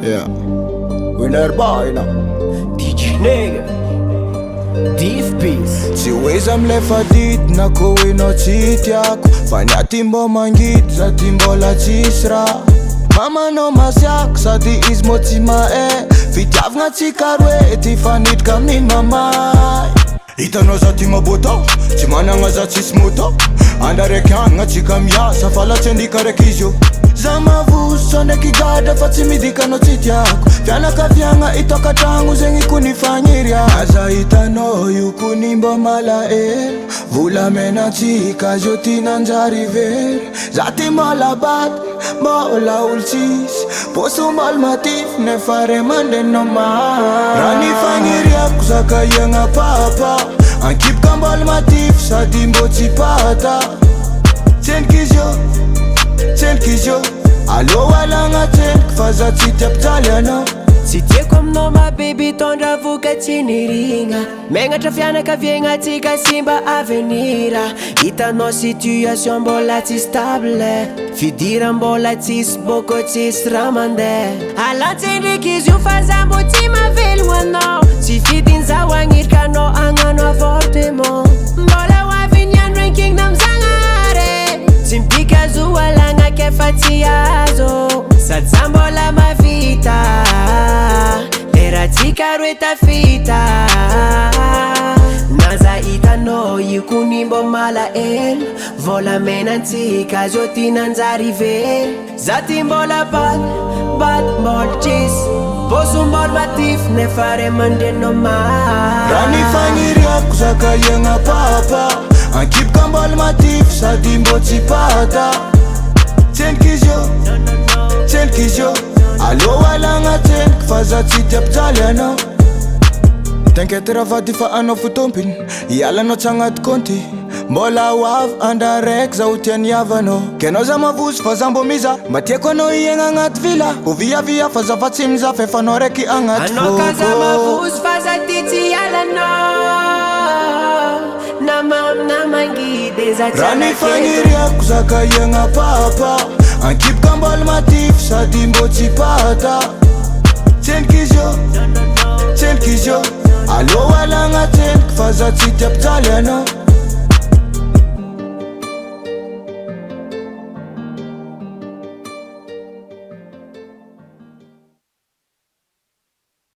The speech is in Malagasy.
Yeah. Winner boy na DJ nigga Deep Peace tsy hoe za milefa dity na koa hoenao tsy tiako fa ny aty mbô mangity za ty mbola tsisy raha mamanao masiako sady izy mô tsy mahay fitiavagna tsika roe ty fanitrika amin'ny mamay hitanao za ty mabôtao tsy managna za tsisy moto andra raiky agny atsika miasa fa la tsy andika raiky izy io za mavoso ndraiky gadra fa tsy midikanao tsy tiako fianakaviagna itokatragno zegny kony fagniria aza hitanao io kony mbô malaelo volamenatsika zio ty nanjary very za ty malabaty mbola olo tsisy poso mbola matify nefa re mandenao maro raha ny fagniriako zaka iagna papa ankipoka mbola matify sady mbô tsy pata tseniko io alô alagna tseniko fa za tsy tiapijaly anao tsy tiako aminao ma baby tondra voka tsy nirigna megnatra fianakaviagna tsika simba avenira hitanao situation mbola tsy stable fidira mbola tsisy boko tsisy raha mandeha alatsendriky izy io fa za mbô tsy mavelo anao tsy fidin'zao agnitrikanao agnano avortement mbola hoavy ny andro ranking namzagnare tsy mipika zo alagna kefa tsy azo sady za mbola mavita lera tsika roe tafita naza hitanao io kony mbô malaelo volamenantsika zio ty nanjary very za ty mbola baty mbola tsisy poso mbola matify nefa re mandrenao maro raha ny fagniriako zaka iagna papa ankipoka mbola matify sady mbô tsy pata tseniko izy io alô alagna tseniko fa za tsy tiapijaly anao tankety raha vady fa anao fotompiny ialanao tsy agnaty konty mbola hoavy andra raiky za ho tianiavanao kenao za mavozo fa za mbô miza mba tiako anao iegna agnaty vila ho viavia fa za fa tsy mizafa efanao raiky agnaty anao ka za mavozo fa za ty tsy ialanao na mangidy za tsy raha ny fagniriako zaka iagna papa ankipoka mbola matify sady mbô tsy pata tseniko izy io alô alagna tseniko fa za tsy tiapijaly anao